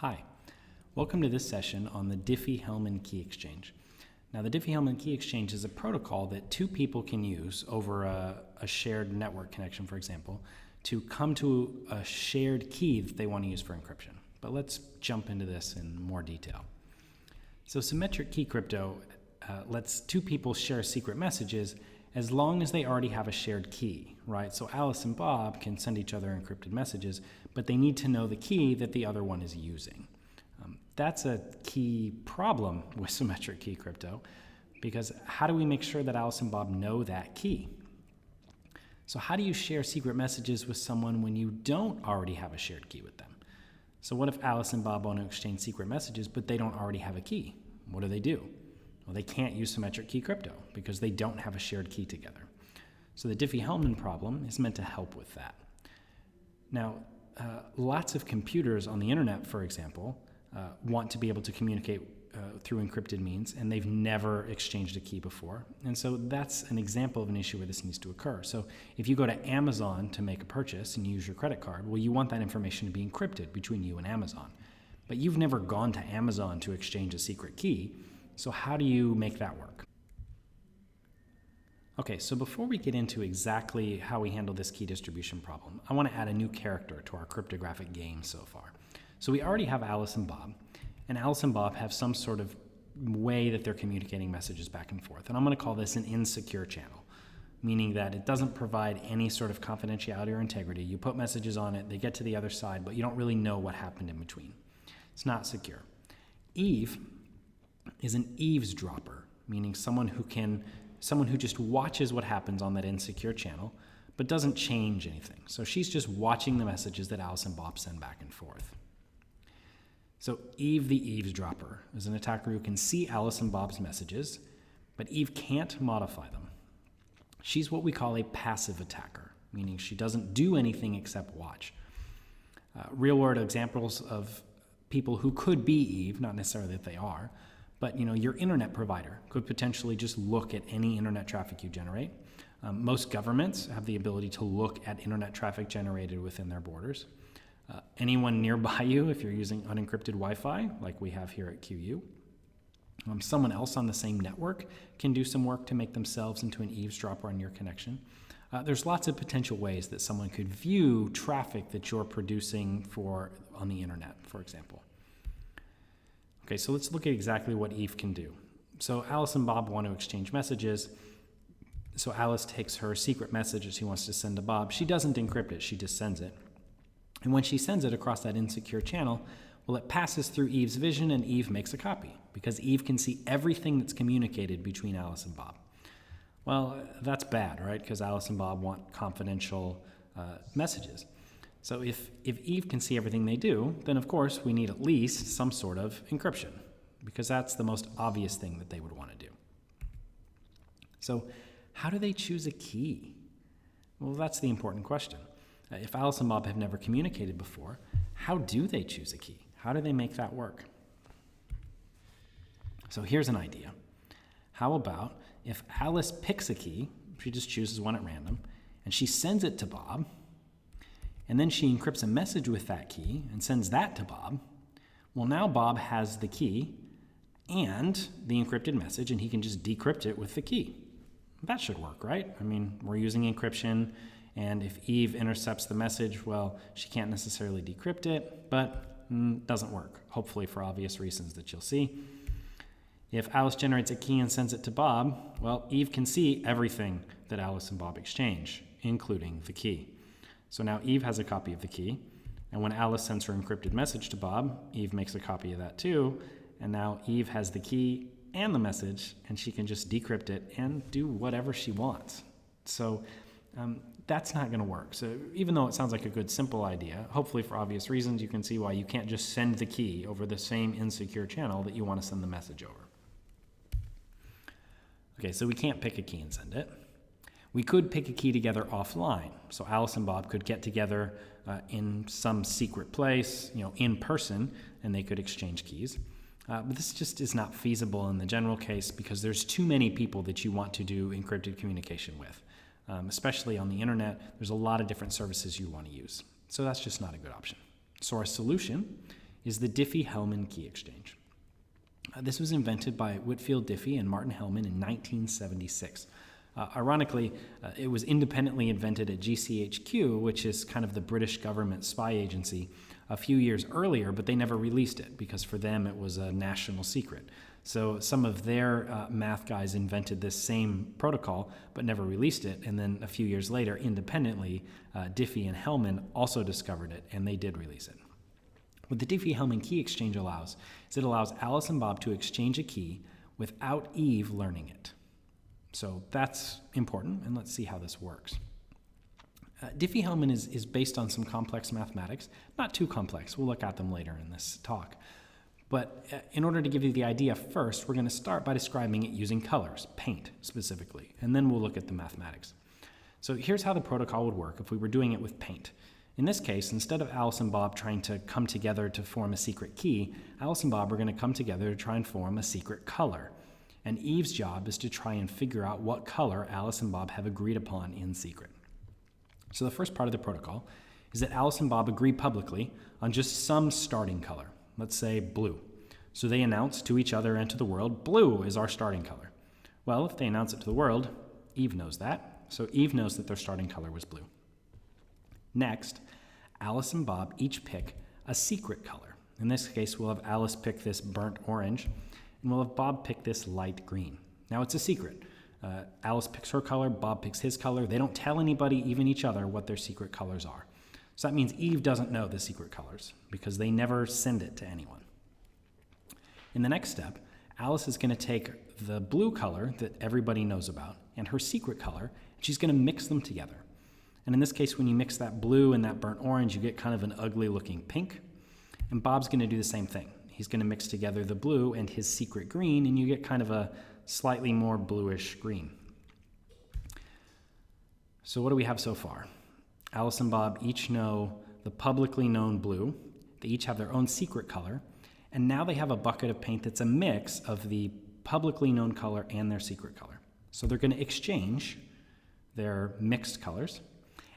Hi, welcome to this session on the Diffie-Hellman Key Exchange. Now, the Diffie-Hellman Key Exchange is a protocol that two people can use over a shared network connection, for example, to come to a shared key that they want to use for encryption. But let's jump into this in more detail. So symmetric key crypto lets two people share secret messages as long as they already have a shared key, right? So Alice and Bob can send each other encrypted messages, but they need to know the key that the other one is using. That's a key problem with symmetric key crypto, because how do we make sure that Alice and Bob know that key? So how do you share secret messages with someone when you don't already have a shared key with them? So what if Alice and Bob want to exchange secret messages, but they don't already have a key? What do? Well, they can't use symmetric key crypto because they don't have a shared key together. So the Diffie-Hellman problem is meant to help with that. Now, lots of computers on the internet, for example, want to be able to communicate through encrypted means, and they've never exchanged a key before. And so that's an example of an issue where this needs to occur. So if you go to Amazon to make a purchase and you use your credit card, well, you want that information to be encrypted between you and Amazon. But you've never gone to Amazon to exchange a secret key, so how do you make that work? Okay, so before we get into exactly how we handle this key distribution problem, I want to add a new character to our cryptographic game so far. So we already have Alice and Bob have some sort of way that they're communicating messages back and forth. And I'm going to call this an insecure channel, meaning that it doesn't provide any sort of confidentiality or integrity. You put messages on it, they get to the other side, but you don't really know what happened in between. It's not secure. Eve is an eavesdropper, meaning someone who just watches what happens on that insecure channel, but doesn't change anything. So she's just watching the messages that Alice and Bob send back and forth. So Eve the eavesdropper is an attacker who can see Alice and Bob's messages, but Eve can't modify them. She's what we call a passive attacker, meaning she doesn't do anything except watch. Real-world examples of people who could be Eve, not necessarily that they are, but your internet provider could potentially just look at any internet traffic you generate. Most governments have the ability to look at internet traffic generated within their borders. Anyone nearby you, if you're using unencrypted Wi-Fi, like we have here at QU. Someone else on the same network can do some work to make themselves into an eavesdropper on your connection. There's lots of potential ways that someone could view traffic that you're producing on the internet, for example. Okay, so let's look at exactly what Eve can do. So Alice and Bob want to exchange messages. So Alice takes her secret message that she wants to send to Bob. She doesn't encrypt it, she just sends it. And when she sends it across that insecure channel, well, it passes through Eve's vision and Eve makes a copy because Eve can see everything that's communicated between Alice and Bob. Well, that's bad, right? Because Alice and Bob want confidential messages. So if Eve can see everything they do, then of course we need at least some sort of encryption, because that's the most obvious thing that they would want to do. So how do they choose a key? Well, that's the important question. If Alice and Bob have never communicated before, how do they choose a key? How do they make that work? So here's an idea. How about if Alice picks a key, she just chooses one at random, and she sends it to Bob, and then she encrypts a message with that key and sends that to Bob. Well, now Bob has the key and the encrypted message, and he can just decrypt it with the key. That should work, right? I mean, we're using encryption, and if Eve intercepts the message, well, she can't necessarily decrypt it, but doesn't work, hopefully for obvious reasons that you'll see. If Alice generates a key and sends it to Bob, well, Eve can see everything that Alice and Bob exchange, including the key. So now Eve has a copy of the key, and when Alice sends her encrypted message to Bob, Eve makes a copy of that too, and now Eve has the key and the message, and she can just decrypt it and do whatever she wants. So that's not going to work. So even though it sounds like a good, simple idea, hopefully for obvious reasons, you can see why you can't just send the key over the same insecure channel that you want to send the message over. Okay, so we can't pick a key and send it. We could pick a key together offline. So Alice and Bob could get together in some secret place, in person, and they could exchange keys. But this just is not feasible in the general case because there's too many people that you want to do encrypted communication with. Especially on the internet, there's a lot of different services you want to use. So that's just not a good option. So our solution is the Diffie-Hellman Key Exchange. This was invented by Whitfield Diffie and Martin Hellman in 1976. Ironically, it was independently invented at GCHQ, which is kind of the British government spy agency, a few years earlier, but they never released it because for them it was a national secret. So some of their math guys invented this same protocol but never released it, and then a few years later, independently, Diffie and Hellman also discovered it, and they did release it. What the Diffie-Hellman Key Exchange allows is it allows Alice and Bob to exchange a key without Eve learning it. So that's important, and let's see how this works. Diffie-Hellman is based on some complex mathematics, not too complex. We'll look at them later in this talk. But in order to give you the idea first, we're going to start by describing it using colors, paint specifically, and then we'll look at the mathematics. So here's how the protocol would work if we were doing it with paint. In this case, instead of Alice and Bob trying to come together to form a secret key, Alice and Bob are going to come together to try and form a secret color. And Eve's job is to try and figure out what color Alice and Bob have agreed upon in secret. So the first part of the protocol is that Alice and Bob agree publicly on just some starting color, let's say blue. So they announce to each other and to the world, blue is our starting color. Well, if they announce it to the world, Eve knows that. So Eve knows that their starting color was blue. Next, Alice and Bob each pick a secret color. In this case, we'll have Alice pick this burnt orange, and we'll have Bob pick this light green. Now, it's a secret. Alice picks her color, Bob picks his color. They don't tell anybody, even each other, what their secret colors are. So that means Eve doesn't know the secret colors because they never send it to anyone. In the next step, Alice is going to take the blue color that everybody knows about and her secret color, and she's going to mix them together. And in this case, when you mix that blue and that burnt orange, you get kind of an ugly looking pink. And Bob's going to do the same thing. He's going to mix together the blue and his secret green, and you get kind of a slightly more bluish green. So what do we have so far? Alice and Bob each know the publicly known blue. They each have their own secret color. And now they have a bucket of paint that's a mix of the publicly known color and their secret color. So they're going to exchange their mixed colors.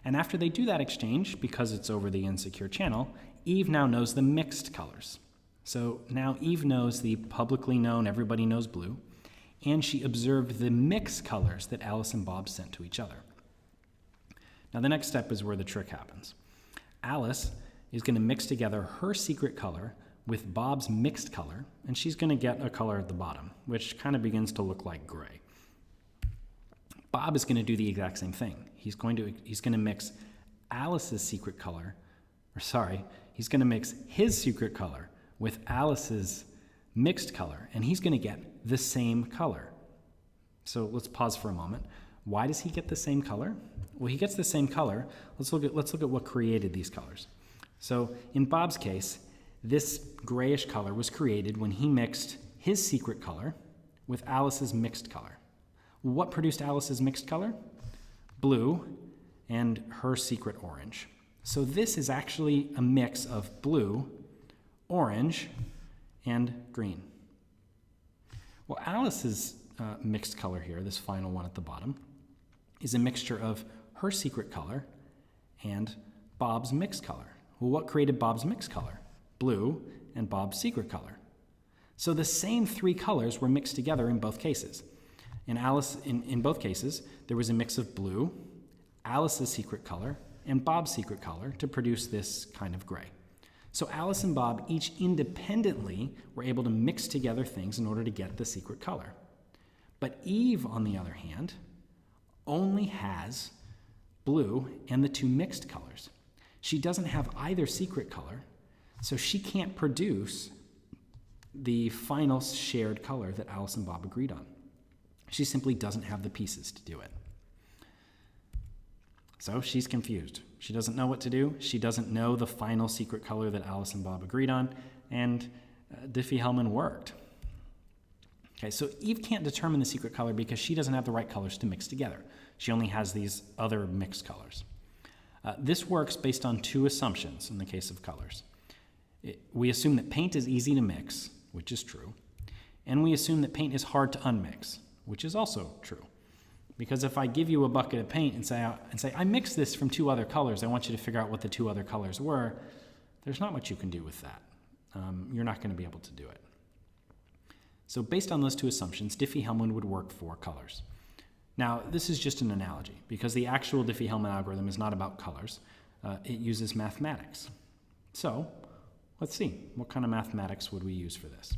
And after they do that exchange, because it's over the insecure channel, Eve now knows the mixed colors. So now Eve knows the publicly known, everybody knows blue, and she observed the mixed colors that Alice and Bob sent to each other. Now the next step is where the trick happens. Alice is going to mix together her secret color with Bob's mixed color, and she's going to get a color at the bottom, which kind of begins to look like gray. Bob is going to do the exact same thing. He's going to mix Alice's secret color, he's going to mix his secret color with Alice's mixed color, and he's going to get the same color. So let's pause for a moment. Why does he get the same color? Well, he gets the same color. Let's look at what created these colors. So in Bob's case, this grayish color was created when he mixed his secret color with Alice's mixed color. What produced Alice's mixed color? Blue and her secret orange. So this is actually a mix of blue, orange, and green. Well, Alice's mixed color here, this final one at the bottom, is a mixture of her secret color and Bob's mixed color. Well, what created Bob's mixed color? Blue and Bob's secret color. So the same three colors were mixed together in both cases. In both cases, there was a mix of blue, Alice's secret color, and Bob's secret color to produce this kind of gray. So Alice and Bob each independently were able to mix together things in order to get the secret color. But Eve, on the other hand, only has blue and the two mixed colors. She doesn't have either secret color, so she can't produce the final shared color that Alice and Bob agreed on. She simply doesn't have the pieces to do it. So she's confused. She doesn't know what to do. She doesn't know the final secret color that Alice and Bob agreed on, and Diffie-Hellman worked. Okay, so Eve can't determine the secret color because she doesn't have the right colors to mix together. She only has these other mixed colors. This works based on two assumptions in the case of colors. We assume that paint is easy to mix, which is true, and we assume that paint is hard to unmix, which is also true. Because if I give you a bucket of paint and say, I mixed this from two other colors, I want you to figure out what the two other colors were, there's not much you can do with that. you're not going to be able to do it. So based on those two assumptions, Diffie-Hellman would work for colors. Now, this is just an analogy, because the actual Diffie-Hellman algorithm is not about colors. It uses mathematics. So let's see, what kind of mathematics would we use for this?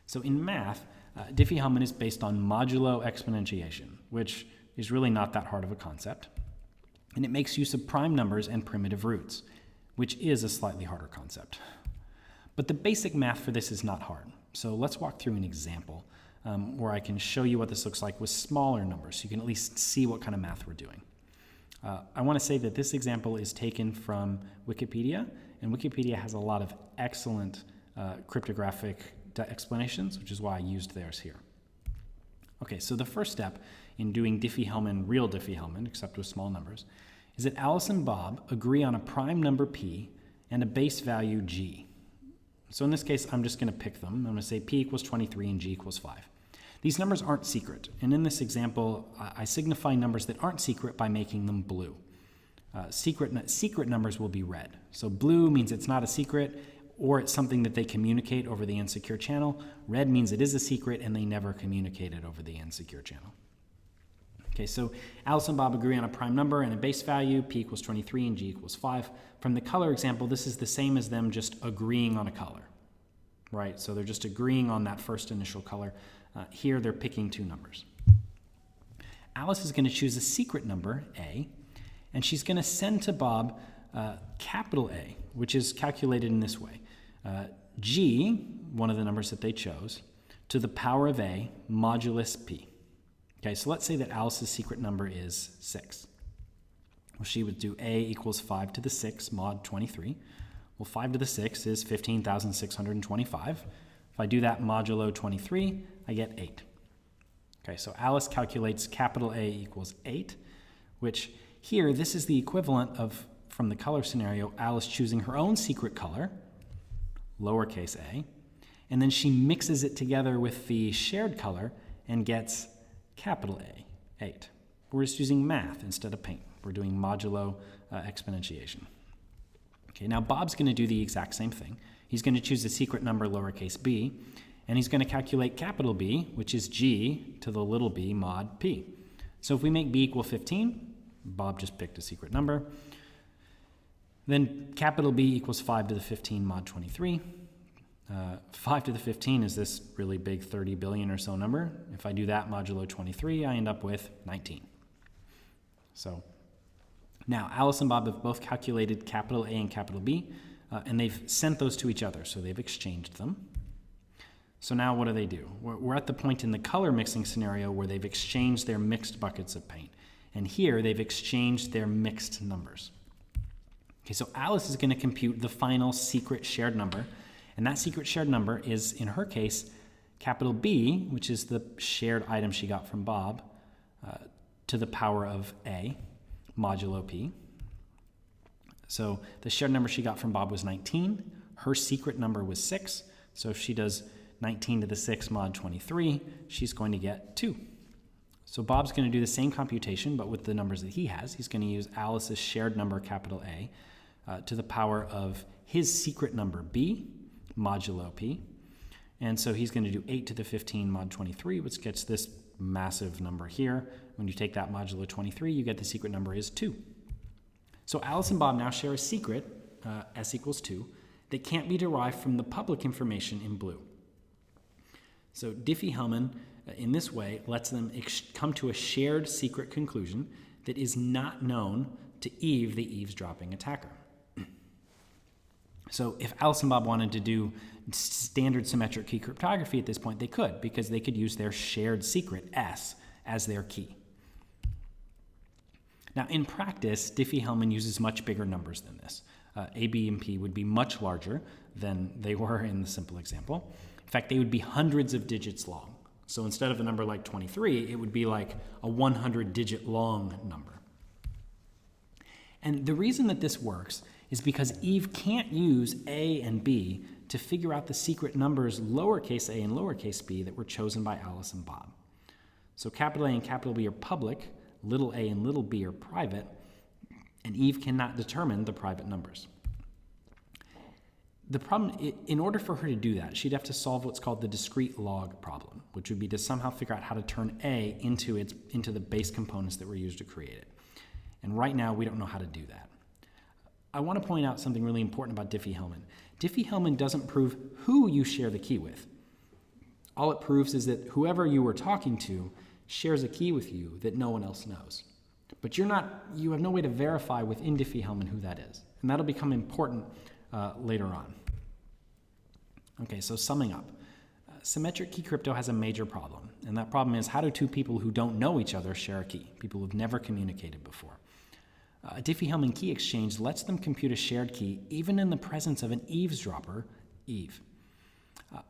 So in math, Diffie-Hellman is based on modulo exponentiation, which is really not that hard of a concept. And it makes use of prime numbers and primitive roots, which is a slightly harder concept. But the basic math for this is not hard. So let's walk through an example where I can show you what this looks like with smaller numbers, so you can at least see what kind of math we're doing. I want to say that this example is taken from Wikipedia, and Wikipedia has a lot of excellent cryptographic explanations, which is why I used theirs here. Okay, so the first step in doing Diffie-Hellman, real Diffie-Hellman, except with small numbers, is that Alice and Bob agree on a prime number p and a base value g. So in this case, I'm just going to pick them. I'm going to say p equals 23 and g equals 5. These numbers aren't secret, and in this example, I signify numbers that aren't secret by making them blue. Secret numbers will be red. So blue means it's not a secret, or it's something that they communicate over the insecure channel. Red means it is a secret, and they never communicate it over the insecure channel. Okay, so Alice and Bob agree on a prime number and a base value, p equals 23 and g equals 5. From the color example, this is the same as them just agreeing on a color, right? So they're just agreeing on that first initial color. Here, they're picking two numbers. Alice is going to choose a secret number, a, and she's going to send to Bob capital A, which is calculated in this way. G, one of the numbers that they chose, to the power of a modulus p. Okay, so let's say that Alice's secret number is 6. Well, she would do a equals 5 to the 6 mod 23. Well, 5 to the 6 is 15,625. If I do that modulo 23, I get 8. Okay, so Alice calculates capital A equals 8, which here, this is the equivalent of, from the color scenario, Alice choosing her own secret color, lowercase a, and then she mixes it together with the shared color and gets capital A, 8. We're just using math instead of paint. We're doing modulo exponentiation. Okay, now Bob's going to do the exact same thing. He's going to choose the secret number lowercase b, and he's going to calculate capital B, which is g to the little b mod p. So if we make b equal 15, Bob just picked a secret number. Then capital B equals 5 to the 15 mod 23. 5 to the 15 is this really big 30 billion or so number. If I do that modulo 23, I end up with 19. So now Alice and Bob have both calculated capital A and capital B, and they've sent those to each other, so they've exchanged them. So now what do? We're at the point in the color mixing scenario where they've exchanged their mixed buckets of paint. And here they've exchanged their mixed numbers. Okay, so Alice is going to compute the final secret shared number, and that secret shared number is, in her case, capital B, which is the shared item she got from Bob, to the power of A, modulo P. So the shared number she got from Bob was 19. Her secret number was 6. So if she does 19 to the 6 mod 23, she's going to get 2. So Bob's going to do the same computation, but with the numbers that he has. He's going to use Alice's shared number, capital A, to the power of his secret number, B, modulo P. And so he's going to do 8 to the 15 mod 23, which gets this massive number here. When you take that modulo 23, you get the secret number is 2. So Alice and Bob now share a secret, S equals 2, that can't be derived from the public information in blue. So Diffie-Hellman, in this way, lets them come to a shared secret conclusion that is not known to Eve, the eavesdropping attacker. So if Alice and Bob wanted to do standard symmetric key cryptography at this point, they could, because they could use their shared secret, S, as their key. Now, in practice, Diffie-Hellman uses much bigger numbers than this. A, B, and P would be much larger than they were in the simple example. In fact, they would be hundreds of digits long. So instead of a number like 23, it would be like a 100-digit long number. And the reason that this works is because Eve can't use A and B to figure out the secret numbers lowercase a and lowercase b that were chosen by Alice and Bob. So capital A and capital B are public, little a and little b are private, and Eve cannot determine the private numbers. The problem, in order for her to do that, she'd have to solve what's called the discrete log problem, which would be to somehow figure out how to turn A into the base components that were used to create it. And right now, we don't know how to do that. I want to point out something really important about Diffie-Hellman. Diffie-Hellman doesn't prove who you share the key with. All it proves is that whoever you were talking to shares a key with you that no one else knows. But you have no way to verify within Diffie-Hellman who that is. And that'll become important later on. Okay, so summing up, symmetric key crypto has a major problem, and that problem is, how do two people who don't know each other share a key, people who've never communicated before? A Diffie-Hellman Key Exchange lets them compute a shared key even in the presence of an eavesdropper, Eve.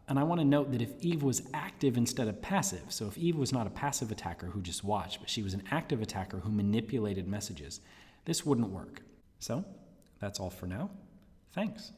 And I want to note that if Eve was active instead of passive, so if Eve was not a passive attacker who just watched, but she was an active attacker who manipulated messages, this wouldn't work. So that's all for now. Thanks.